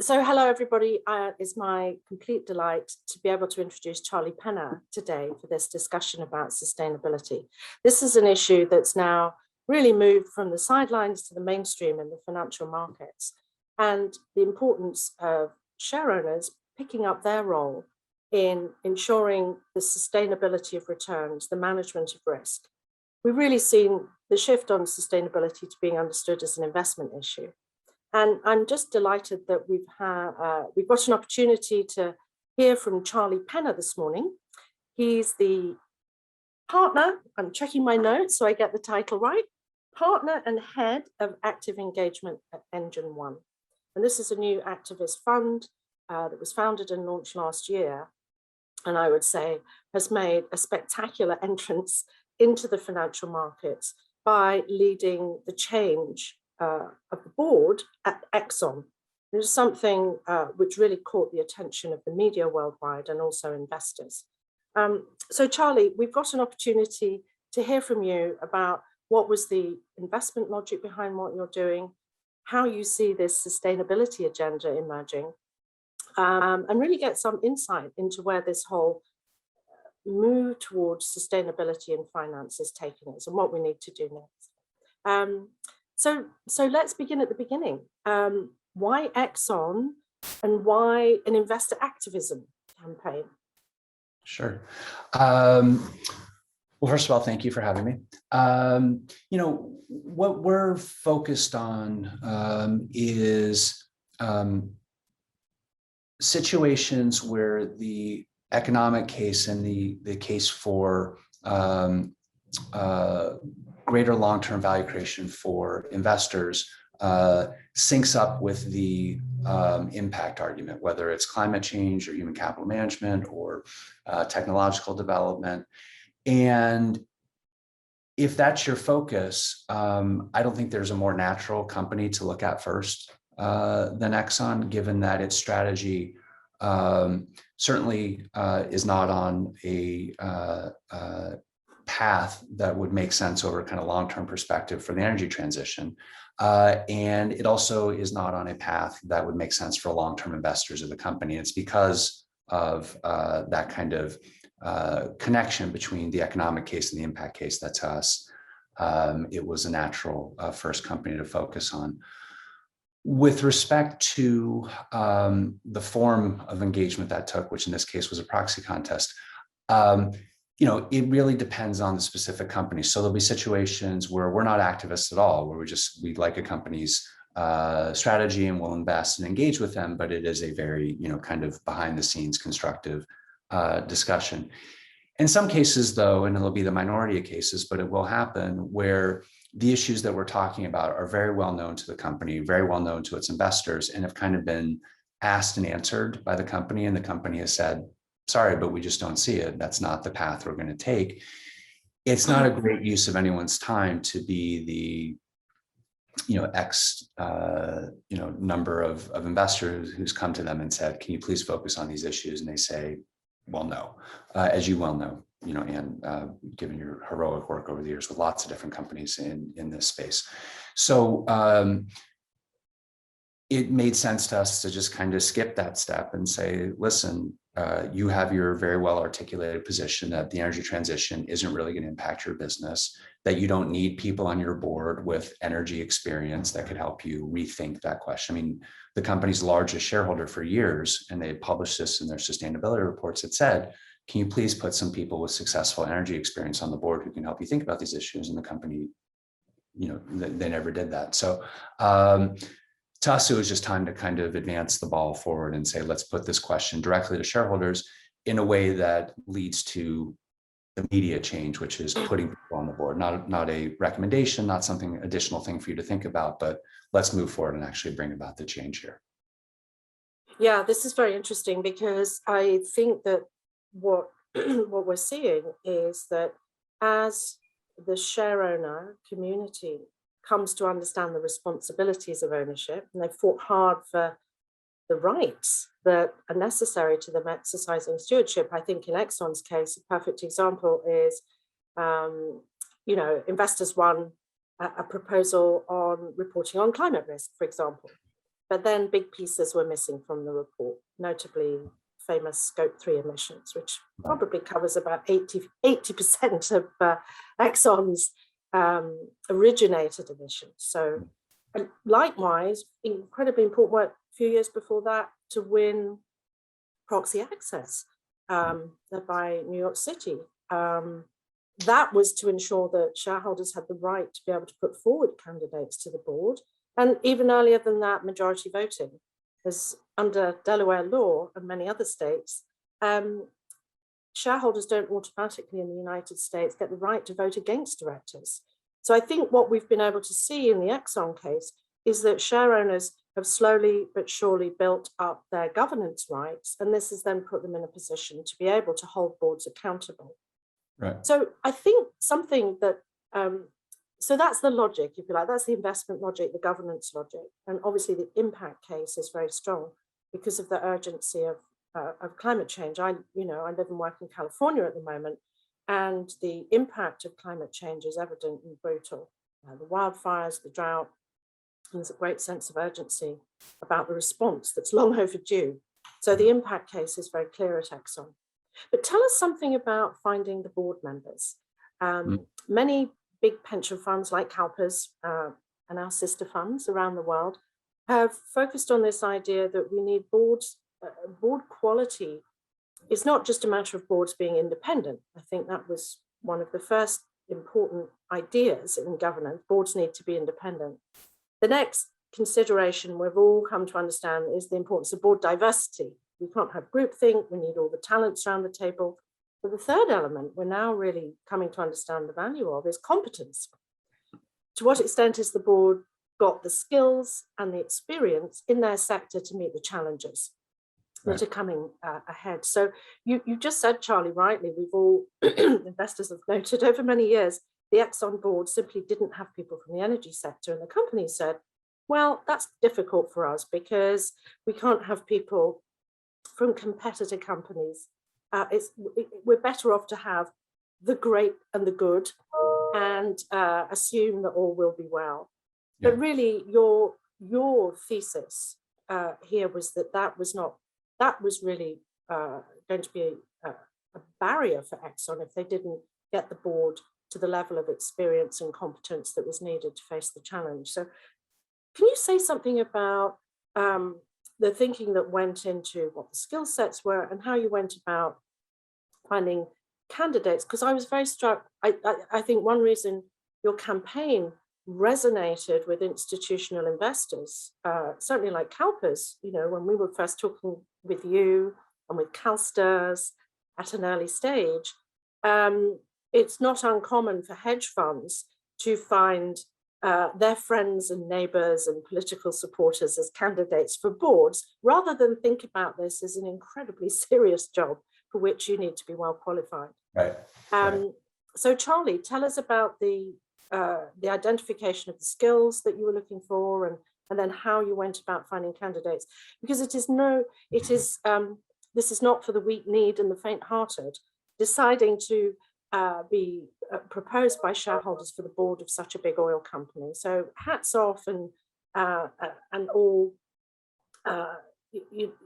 So hello, everybody. It's my complete delight to be able to introduce Charlie Penner today for this discussion about sustainability. This is an issue that's now really moved from the sidelines to the mainstream in the financial markets, and the importance of share owners picking up their role in ensuring the sustainability of returns, the management of risk. We've really seen the shift on sustainability to being understood as an investment issue. And I'm just delighted that we've got an opportunity to hear from Charlie Penner this morning. He's the partner, I'm checking my notes so I get the title right, partner and head of active engagement at Engine One. And this is a new activist fund that was founded and launched last year. And I would say has made a spectacular entrance into the financial markets by leading the change of the board at Exxon. It was something which really caught the attention of the media worldwide and also investors. So Charlie, we've got an opportunity to hear from you about what was the investment logic behind what you're doing, how you see this sustainability agenda emerging, and really get some insight into where this whole move towards sustainability in finance is taking us and what we need to do next. So let's begin at the beginning. Why Exxon and why an investor activism campaign? Sure. Well, first of all, thank you for having me. What we're focused on is situations where the economic case and the case for greater long-term value creation for investors syncs up with the impact argument, whether it's climate change or human capital management or technological development. And if that's your focus, I don't think there's a more natural company to look at first than Exxon, given that its strategy certainly is not on a path that would make sense over a kind of long-term perspective for the energy transition. And it also is not on a path that would make sense for long-term investors of the company. It's because of that kind of connection between the economic case and the impact case that to us, it was a natural first company to focus on. With respect to the form of engagement that took, which in this case was a proxy contest, it really depends on the specific company. So there'll be situations where we're not activists at all, where we like a company's strategy and we'll invest and engage with them, but it is a very, kind of behind the scenes constructive discussion. In some cases though, and it'll be the minority of cases, but it will happen where the issues that we're talking about are very well known to the company, very well known to its investors, and have kind of been asked and answered by the company. And the company has said, sorry, but we just don't see it. That's not the path we're going to take. It's not a great use of anyone's time to be the, X, number of investors who's come to them and said, can you please focus on these issues? And they say, well, no, as you well know, and given your heroic work over the years with lots of different companies in this space. So it made sense to us to just kind of skip that step and say, listen, you have your very well articulated position that the energy transition isn't really going to impact your business, that you don't need people on your board with energy experience that could help you rethink that question. I mean, the company's largest shareholder for years, and they published this in their sustainability reports, it said, can you please put some people with successful energy experience on the board who can help you think about these issues? And the company, they never did that. So to us, it was just time to kind of advance the ball forward and say, let's put this question directly to shareholders in a way that leads to immediate change, which is putting people on the board, not a recommendation, not something additional thing for you to think about, but let's move forward and actually bring about the change here. Yeah, this is very interesting because I think that what we're seeing is that as the share owner community comes to understand the responsibilities of ownership, and they've fought hard for the rights that are necessary to them exercising stewardship. I think in Exxon's case, a perfect example is, investors won a proposal on reporting on climate risk, for example. But then big pieces were missing from the report, notably famous Scope 3 emissions, which probably covers about 80% of Exxon's originated emissions. So and likewise, incredibly important work a few years before that to win proxy access by New York City. That was to ensure that shareholders had the right to be able to put forward candidates to the board. And even earlier than that, majority voting, because under Delaware law and many other states, shareholders don't automatically in the United States get the right to vote against directors. So I think what we've been able to see in the Exxon case is that share owners have slowly but surely built up their governance rights, and this has then put them in a position to be able to hold boards accountable. Right. So I think something that, so that's the logic, if you like, that's the investment logic, the governance logic. And obviously the impact case is very strong because of the urgency of climate change. I live and work in California at the moment, and the impact of climate change is evident and brutal. The wildfires, the drought, and there's a great sense of urgency about the response that's long overdue. So the impact case is very clear at Exxon. But tell us something about finding the board members. Many big pension funds like CalPERS and our sister funds around the world have focused on this idea that we need boards. Board quality is not just a matter of boards being independent. I think that was one of the first important ideas in governance. Boards need to be independent. The next consideration we've all come to understand is the importance of board diversity. We can't have groupthink, we need all the talents around the table. But the third element we're now really coming to understand the value of is competence. To what extent has the board got the skills and the experience in their sector to meet the challenges that are coming ahead? So you just said, Charlie, rightly, we've all, investors have noted over many years, the Exxon board simply didn't have people from the energy sector, and the company said, well, that's difficult for us because we can't have people from competitor companies. We're better off to have the great and the good and assume that all will be well. Yeah. But really, your thesis here was that was really going to be a barrier for Exxon if they didn't get the board to the level of experience and competence that was needed to face the challenge. So can you say something about the thinking that went into what the skill sets were and how you went about finding candidates? Because I was very struck. I think one reason your campaign resonated with institutional investors, certainly like CalPERS, when we were first talking with you and with CalSTRS at an early stage, it's not uncommon for hedge funds to find their friends and neighbors and political supporters as candidates for boards, rather than think about this as an incredibly serious job for which you need to be well qualified. Right. So Charlie, tell us about the identification of the skills that you were looking for, and then how you went about finding candidates, because this is not for the weak-kneed and the faint-hearted. Deciding to be proposed by shareholders for the board of such a big oil company. So hats off, and all, I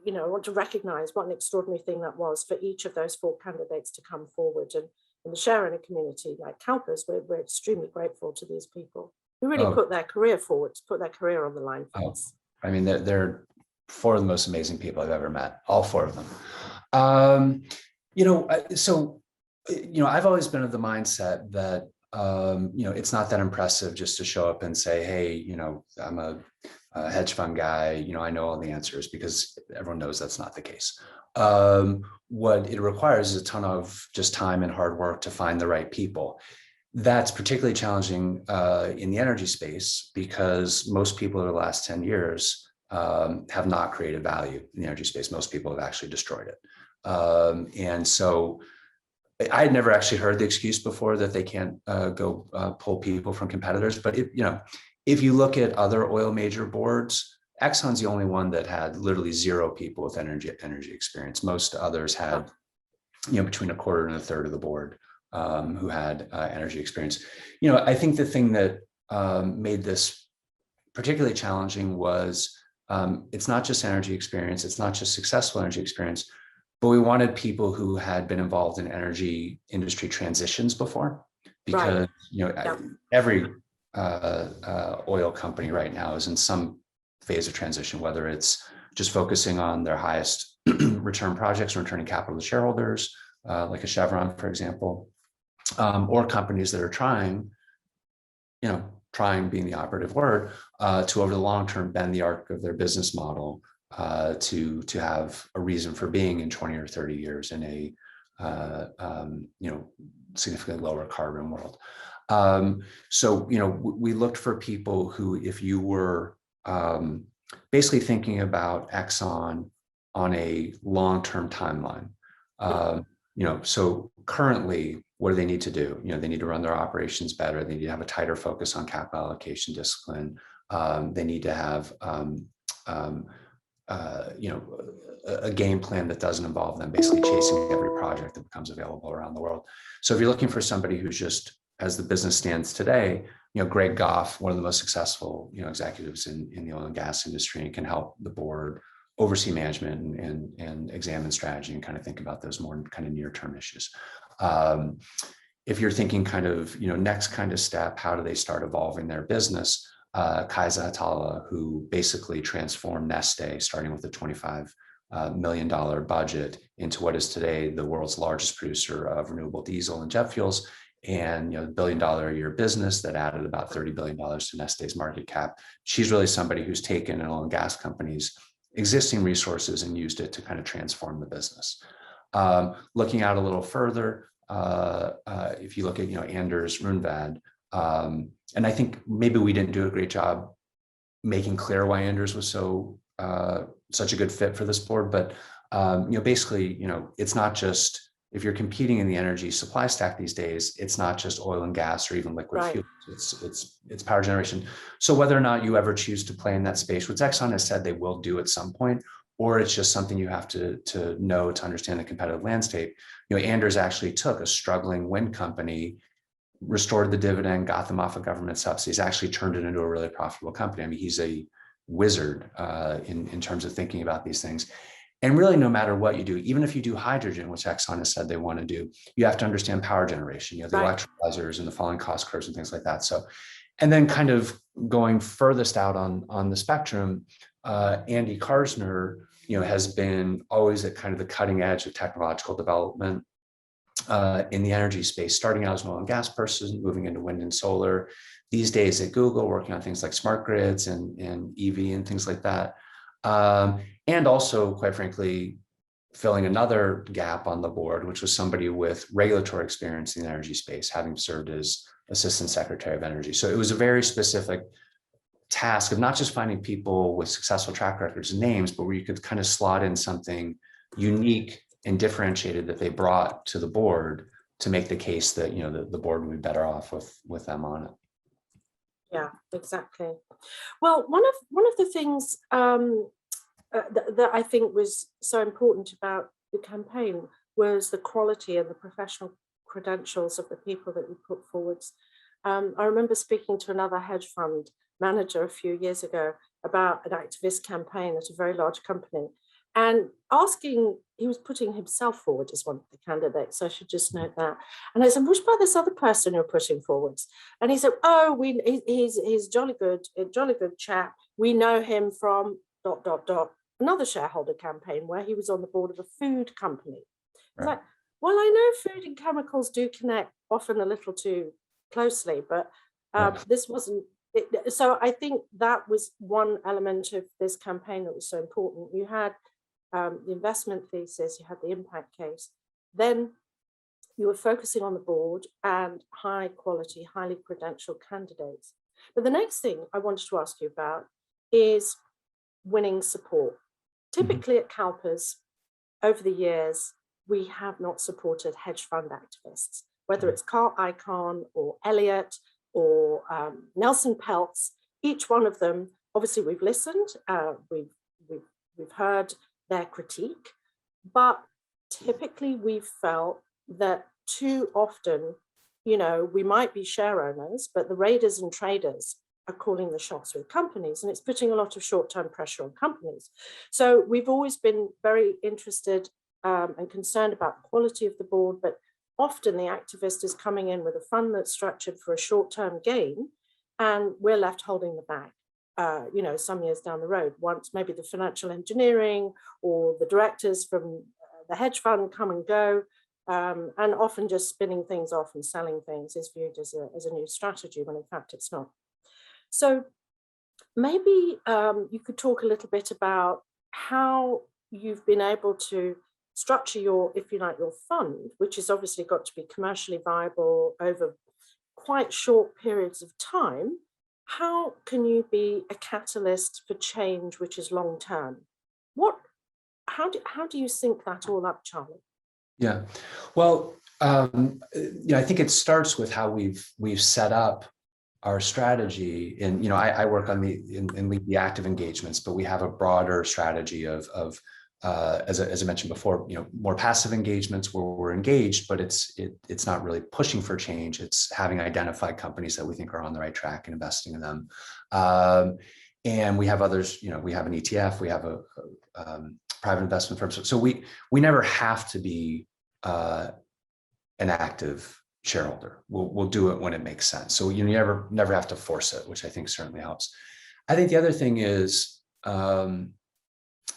want to recognize what an extraordinary thing that was for each of those 4 candidates to come forward. And in the share owner community, like CalPERS, we're extremely grateful to these people who really put their career forward, put their career on the line for us. I mean, they're 4 of the most amazing people I've ever met, all 4 of them. I've always been of the mindset that, it's not that impressive just to show up and say, hey, I'm a hedge fund guy, I know all the answers, because everyone knows that's not the case. What it requires is a ton of just time and hard work to find the right people. That's particularly challenging in the energy space, because most people over the last 10 years have not created value in the energy space. Most people have actually destroyed it. And so I had never actually heard the excuse before that they can't go pull people from competitors. But if you look at other oil major boards, Exxon's the only one that had literally 0 people with energy experience. Most others had, between a quarter and a third of the board who had energy experience. I think the thing that made this particularly challenging was it's not just energy experience, it's not just successful energy experience, but we wanted people who had been involved in energy industry transitions before, because Right. you know Yeah. every oil company right now is in some phase of transition, whether it's just focusing on their highest return projects and returning capital to shareholders, like a Chevron, for example, or companies that are trying, trying being the operative word, to over the long term bend the arc of their business model to have a reason for being in 20 or 30 years in a significantly lower carbon world. So we looked for people who, if you were basically thinking about Exxon on a long-term timeline, so currently, what do they need to do? They need to run their operations better. They need to have a tighter focus on capital allocation discipline. They need to have a game plan that doesn't involve them basically chasing every project that becomes available around the world. So if you're looking for somebody who's just, as the business stands today, Greg Goff, one of the most successful executives in the oil and gas industry, and can help the board oversee management and examine strategy and kind of think about those more kind of near-term issues. If you're thinking kind of next kind of step, how do they start evolving their business? Kaisa Hatala, who basically transformed Neste, starting with a $25 million budget, into what is today the world's largest producer of renewable diesel and jet fuels, and $1 billion a year business that added about $30 billion to Neste's market cap. She's really somebody who's taken an oil and gas company's existing resources and used it to kind of transform the business. Looking out a little further, if you look at Anders Runvad, and I think maybe we didn't do a great job making clear why Anders was such a good fit for this board, but basically, it's not just, if you're competing in the energy supply stack these days, it's not just oil and gas or even liquid Right. fuels. It's power generation. So whether or not you ever choose to play in that space, which Exxon has said they will do at some point, or it's just something you have to know to understand the competitive landscape. Anders actually took a struggling wind company, restored the dividend, got them off of government subsidies, actually turned it into a really profitable company. I mean, he's a wizard in terms of thinking about these things. And really, no matter what you do, even if you do hydrogen, which Exxon has said they want to do, you have to understand power generation, the Right. electrolyzers and the falling cost curves and things like that. So, and then kind of going furthest out on the spectrum, Andy Karsner, has been always at kind of the cutting edge of technological development in the energy space, starting out as an oil and gas person, moving into wind and solar. These days at Google, working on things like smart grids and EV and things like that. And also, quite frankly, filling another gap on the board, which was somebody with regulatory experience in the energy space, having served as Assistant Secretary of Energy. So it was a very specific task of not just finding people with successful track records and names, but where you could kind of slot in something unique and differentiated that they brought to the board to make the case that the board would be better off with them on it. Yeah, exactly. Well, one of the things that I think was so important about the campaign was the quality and the professional credentials of the people that we put forwards. I remember speaking to another hedge fund manager a few years ago about an activist campaign at a very large company, and he was putting himself forward as one of the candidates, so I should just note that. And I said, what about this other person you're putting forwards? And he said, oh, he's jolly good chap. We know him from ... another shareholder campaign where he was on the board of a food company. Right. Like, well, I know food and chemicals do connect often a little too closely, but this wasn't. So I think that was one element of this campaign that was so important. You had the investment thesis, you had the impact case, then you were focusing on the board and high quality, highly credentialed candidates. But the next thing I wanted to ask you about is winning support. Typically at CalPERS, over the years, we have not supported hedge fund activists, whether it's Carl Icahn or Elliott or Nelson Peltz. Each one of them, obviously we've listened, we've heard their critique, but typically we've felt that too often, we might be share owners, but the raiders and traders are calling the shots with companies, and it's putting a lot of short-term pressure on companies. So we've always been very interested and concerned about the quality of the board, but often the activist is coming in with a fund that's structured for a short-term gain, and we're left holding the bag. Some years down the road, once maybe the financial engineering or the directors from the hedge fund come and go, and often just spinning things off and selling things is viewed as a new strategy when in fact it's not. So maybe you could talk a little bit about how you've been able to structure your, if you like, your fund, which has obviously got to be commercially viable over quite short periods of time. How can you be a catalyst for change which is long term? How do you sync that all up, Charlie? Yeah, well, I think it starts with how we've set up our strategy. And I work on and lead the active engagements, but we have a broader strategy of as I mentioned before, more passive engagements where we're engaged, but it's not really pushing for change. It's having identified companies that we think are on the right track and investing in them. And we have others. We have an ETF. We have a private investment firm. So we never have to be an active shareholder. We'll do it when it makes sense. So you never have to force it, which I think certainly helps. I think the other thing is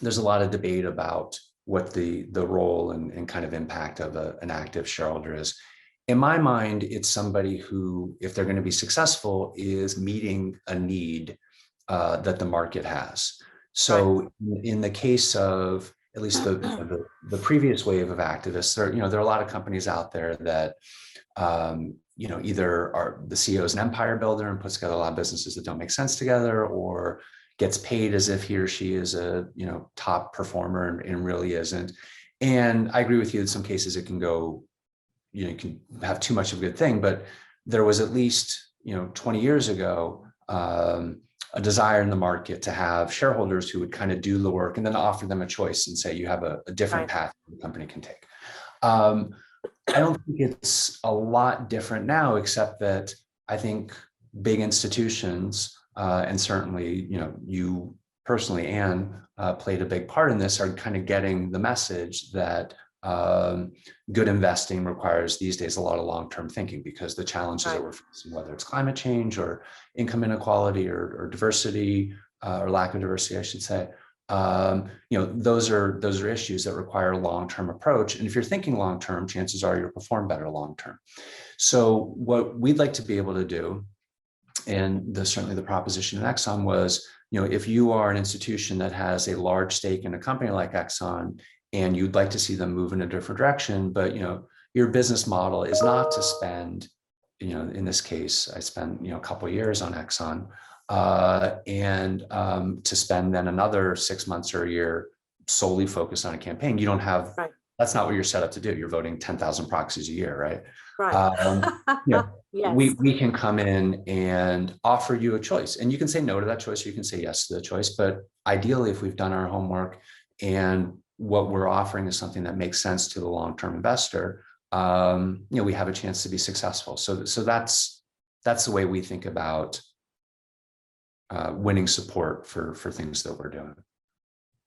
there's a lot of debate about what the role and kind of impact of an active shareholder is. In my mind, it's somebody who, if they're going to be successful, is meeting a need that the market has. So in the case of at least the previous wave of activists, there are a lot of companies out there that either are the CEO is an empire builder and puts together a lot of businesses that don't make sense together, or gets paid as if he or she is a top performer and really isn't. And I agree with you, in some cases it can go, you can have too much of a good thing, but there was at least 20 years ago a desire in the market to have shareholders who would kind of do the work and then offer them a choice and say, you have a different path the company can take. I don't think it's a lot different now, except that I think big institutions, and certainly, you personally, Anne, played a big part in this, are kind of getting the message that good investing requires these days a lot of long-term thinking, because the challenges that we're facing, whether it's climate change or income inequality or diversity, or lack of diversity, I should say, those are issues that require a long-term approach. And if you're thinking long-term, chances are you'll perform better long-term. So what we'd like to be able to do, and certainly the proposition in Exxon was, if you are an institution that has a large stake in a company like Exxon, and you'd like to see them move in a different direction, but your business model is not to spend, in this case, I spent a couple of years on Exxon, and to spend then another 6 months or a year solely focused on a campaign. You don't have, that's not what you're set up to do. You're voting 10,000 proxies a year, right? Yes. We can come in and offer you a choice, and you can say no to that choice, or you can say yes to the choice. But ideally, if we've done our homework and what we're offering is something that makes sense to the long-term investor, we have a chance to be successful. So that's the way we think about winning support for things that we're doing.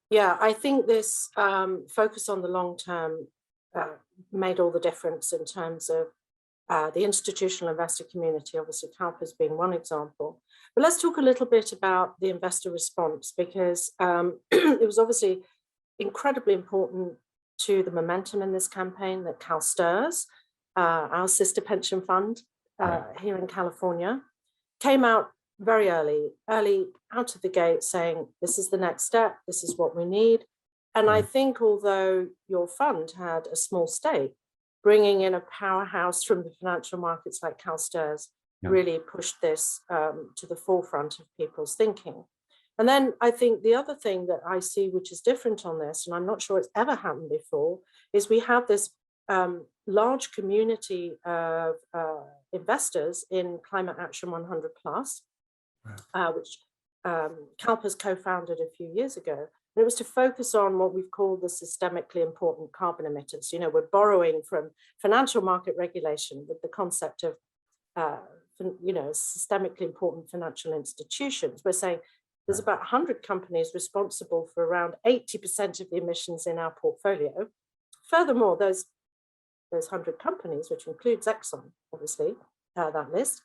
Yeah, I think this focus on the long term made all the difference in terms of the institutional investor community. Obviously, CalPERS being one example. But let's talk a little bit about the investor response, because it was obviously incredibly important to the momentum in this campaign that CalSTRS, our sister pension fund here in California, came out very early out of the gate saying, this is the next step, this is what we need. And I think although your fund had a small stake, bringing in a powerhouse from the financial markets like CalSTRS really pushed this to the forefront of people's thinking. And then I think the other thing that I see which is different on this, and I'm not sure it's ever happened before, is we have this large community of investors in Climate Action 100 Plus, which CalPERS co-founded a few years ago. And it was to focus on what we've called the systemically important carbon emitters. We're borrowing from financial market regulation with the concept of systemically important financial institutions. We're saying there's about 100 companies responsible for around 80% of the emissions in our portfolio. Furthermore, those 100 companies, which includes Exxon, obviously, that list,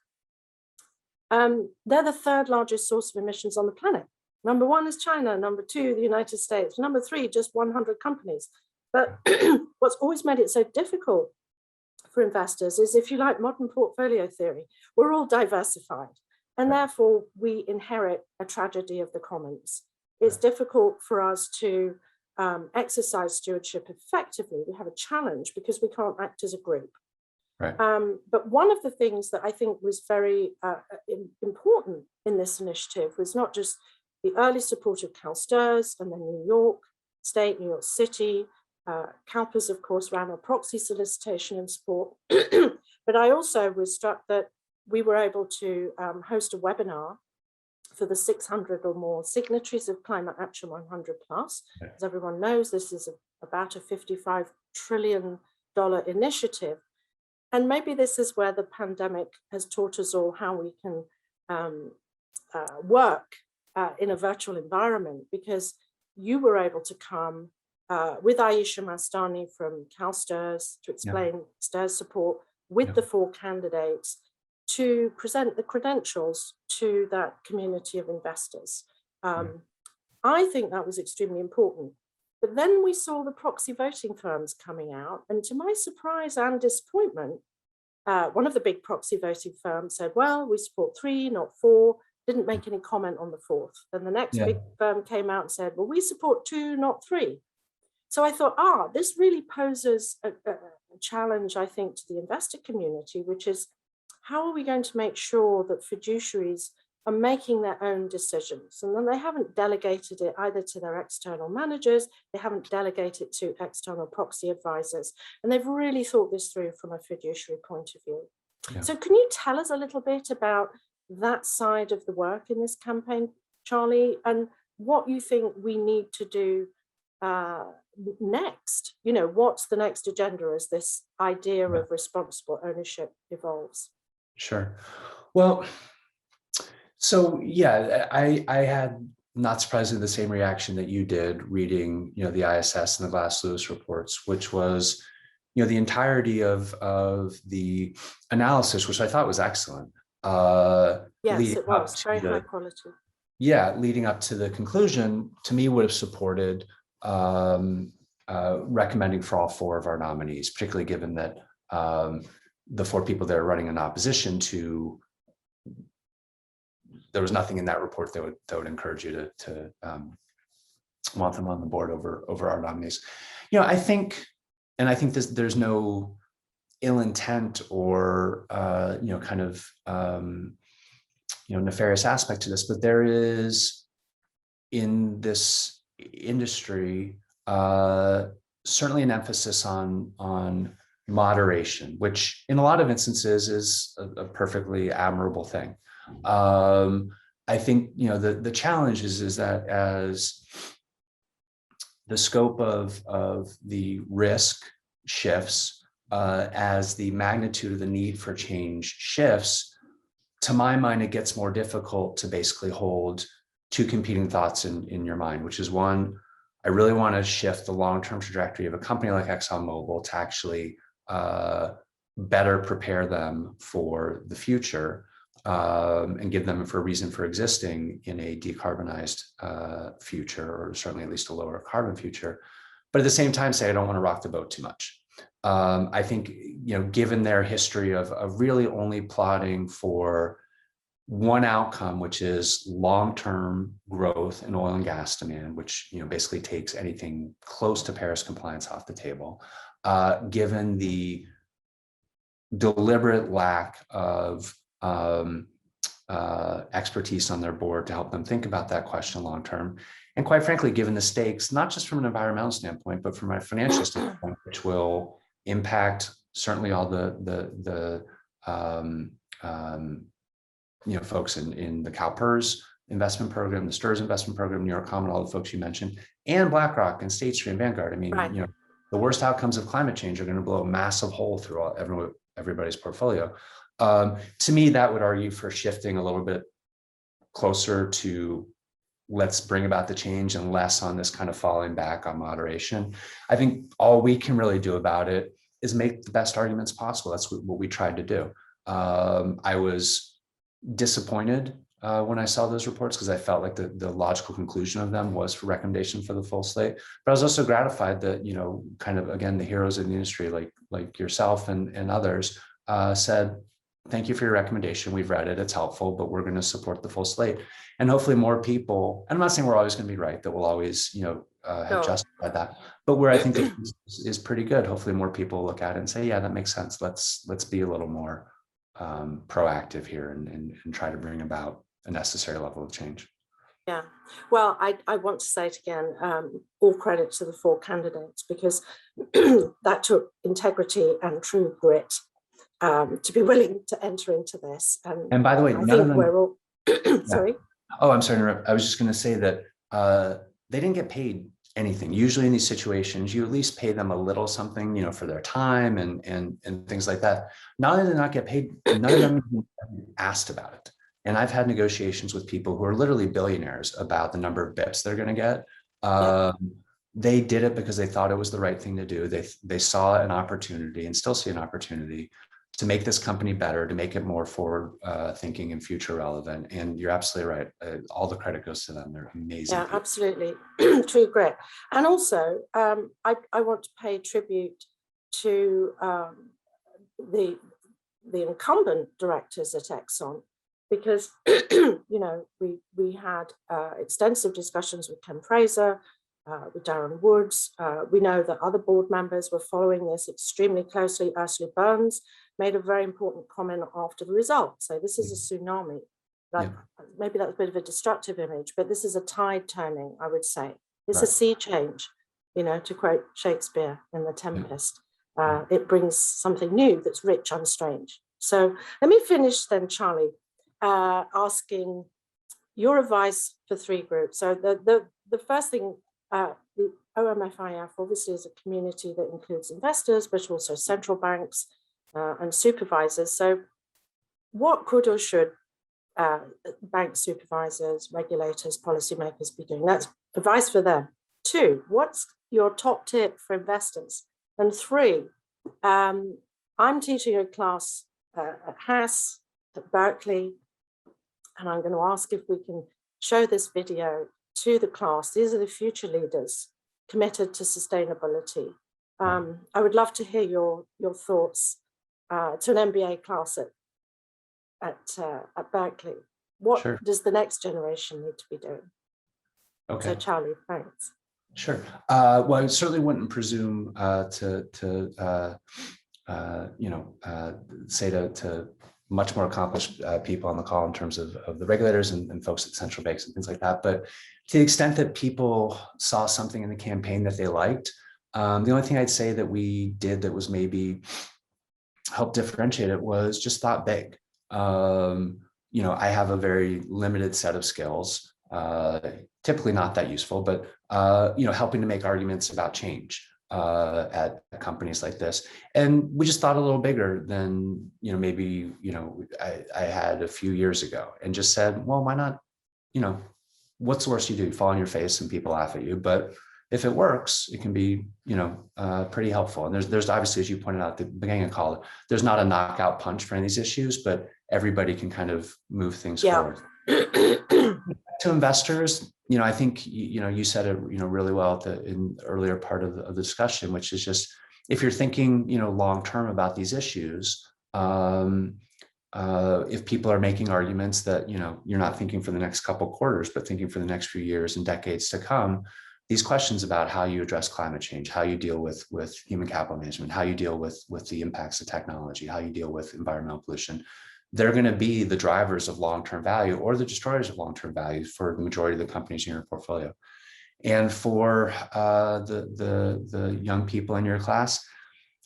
they're the third largest source of emissions on the planet. Number one is China, number two, the United States, number three, just 100 companies. But what's always made it so difficult for investors is, if you like, modern portfolio theory. We're all diversified, and therefore we inherit a tragedy of the commons. It's difficult for us to exercise stewardship effectively. We have a challenge because we can't act as a group. Right. But one of the things that I think was very important in this initiative was not just the early support of CalSTRS and then New York State, New York City, CalPERS, of course, ran a proxy solicitation and support. But I also was struck that we were able to host a webinar for the 600 or more signatories of Climate Action 100 Plus. As everyone knows, this is about a $55 trillion initiative. And maybe this is where the pandemic has taught us all how we can work in a virtual environment, because you were able to come with Aisha Mastani from CalSTRS to explain STRS support with the 4 candidates to present the credentials to that community of investors. I think that was extremely important. But then we saw the proxy voting firms coming out, and to my surprise and disappointment, one of the big proxy voting firms said, well, we support 3, not 4, didn't make any comment on the 4th. Then the next big firm came out and said, well, we support 2, not 3. So I thought, this really poses a challenge, I think, to the investor community, which is, how are we going to make sure that fiduciaries are making their own decisions? And then they haven't delegated it either to their external managers, they haven't delegated it to external proxy advisors, and they've really thought this through from a fiduciary point of view. So can you tell us a little bit about that side of the work in this campaign, Charlie, and what you think we need to do next? What's the next agenda as this idea of responsible ownership evolves? Sure. Well, so I had, not surprisingly, the same reaction that you did reading, the ISS and the Glass-Lewis reports, which was, the entirety of the analysis, which I thought was excellent. Yes, it was very high quality. Yeah, leading up to the conclusion, to me, would have supported recommending for all 4 of our nominees, particularly given that the 4 people that are running in opposition to, there was nothing in that report that would encourage you to want them on the board over our nominees. I think there's no ill intent or nefarious aspect to this, but there is, in this industry, certainly an emphasis on moderation, which in a lot of instances is a perfectly admirable thing. I think the challenge is that as the scope of the risk shifts, as the magnitude of the need for change shifts, to my mind, it gets more difficult to basically hold 2 competing thoughts in your mind, which is, one, I really want to shift the long-term trajectory of a company like ExxonMobil to actually better prepare them for the future and give them a reason for existing in a decarbonized future, or certainly at least a lower carbon future. But at the same time, say I don't want to rock the boat too much. I think, given their history of really only plotting for one outcome, which is long-term growth in oil and gas demand, which basically takes anything close to Paris compliance off the table, given the deliberate lack of expertise on their board to help them think about that question long-term, and quite frankly, given the stakes, not just from an environmental standpoint, but from a financial standpoint, which will impact certainly all the folks in the CalPERS investment program, the STRS investment program, New York Common, all the folks you mentioned, and BlackRock and State Street and Vanguard. I mean, the worst outcomes of climate change are going to blow a massive hole through everybody's portfolio. To me, that would argue for shifting a little bit closer to let's bring about the change and less on this kind of falling back on moderation. I think all we can really do about it is make the best arguments possible. That's what we tried to do. I was disappointed when I saw those reports because I felt like the logical conclusion of them was for recommendation for the full slate. But I was also gratified that, kind of, again, the heroes in the industry like yourself and others said, thank you for your recommendation. We've read it. It's helpful, but we're going to support the full slate. And hopefully more people, and I'm not saying we're always going to be right, that we'll always, have justified that. But where I think the is pretty good. Hopefully more people look at it and say, yeah, that makes sense. Let's be a little more proactive here and try to bring about a necessary level of change. Yeah, well, I want to say it again, all credit to the 4 candidates, because that took integrity and true grit to be willing to enter into this. And by the way, I none think of them, we're all, sorry. Oh, I'm sorry to interrupt. I was just going to say that they didn't get paid anything. Usually in these situations, you at least pay them a little something, for their time and things like that. Not only did they not get paid, none of them even asked about it. And I've had negotiations with people who are literally billionaires about the number of bips they're going to get. They did it because they thought it was the right thing to do. They saw an opportunity and still see an opportunity to make this company better, to make it more forward thinking and future relevant. And you're absolutely right. All the credit goes to them. They're amazing. Yeah, people. absolutely. True grit. And also, I want to pay tribute to the incumbent directors at Exxon, because we had extensive discussions with Ken Fraser, with Darren Woods. We know that other board members were following this extremely closely. Ursula Burns made a very important comment after the results. So this is a tsunami. Maybe that's a bit of a destructive image, but this is a tide turning, I would say. It's a sea change, to quote Shakespeare in The Tempest. It brings something new that's rich and strange. So let me finish then, Charlie, asking your advice for 3 groups. So the first thing, the OMFIF obviously is a community that includes investors, but also central banks and supervisors. So what could or should bank supervisors, regulators, policymakers be doing? That's advice for them. 2, what's your top tip for investors? And 3, I'm teaching a class at HAS, at Berkeley, and I'm going to ask if we can show this video to the class. These are the future leaders committed to sustainability. I would love to hear your thoughts to an MBA class at Berkeley. What does the next generation need to be doing? Okay. So Charlie, thanks. Sure. Well, I certainly wouldn't presume to say to much more accomplished people on the call in terms of the regulators and folks at central banks and things like that. But to the extent that people saw something in the campaign that they liked, the only thing I'd say that we did that was maybe helped differentiate it was just thought big. I have a very limited set of skills, typically not that useful, but helping to make arguments about change at companies like this. And we just thought a little bigger than, maybe, I had a few years ago, and just said, well, why not, what's the worst you do? You fall on your face and people laugh at you. But if it works, it can be, pretty helpful. And there's obviously, as you pointed out at the beginning of the call, there's not a knockout punch for any of these issues, but everybody can kind of move things forward. To investors, I think, you said it, really well in the earlier part of the discussion, which is just, if you're thinking, long-term about these issues, if people are making arguments that, you're not thinking for the next couple quarters, but thinking for the next few years and decades to come, these questions about how you address climate change, how you deal with human capital management, how you deal with the impacts of technology, how you deal with environmental pollution, they're going to be the drivers of long-term value or the destroyers of long-term value for the majority of the companies in your portfolio. And for the young people in your class,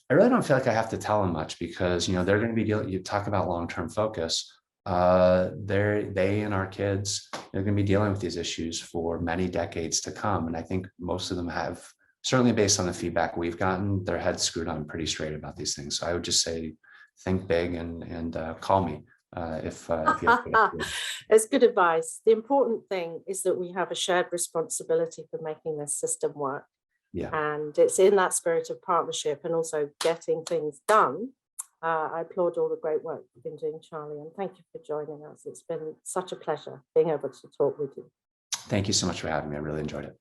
I really don't feel like I have to tell them much, because they're going to be dealing. You talk about long-term focus. They and our kids, they're going to be dealing with these issues for many decades to come. And I think most of them have, certainly based on the feedback we've gotten, their heads screwed on pretty straight about these things. So I would just say, think big and call me if you have good ideas. It's good advice. The important thing is that we have a shared responsibility for making this system work. Yeah. And it's in that spirit of partnership and also getting things done. I applaud all the great work you've been doing, Charlie, and thank you for joining us. It's been such a pleasure being able to talk with you. Thank you so much for having me. I really enjoyed it.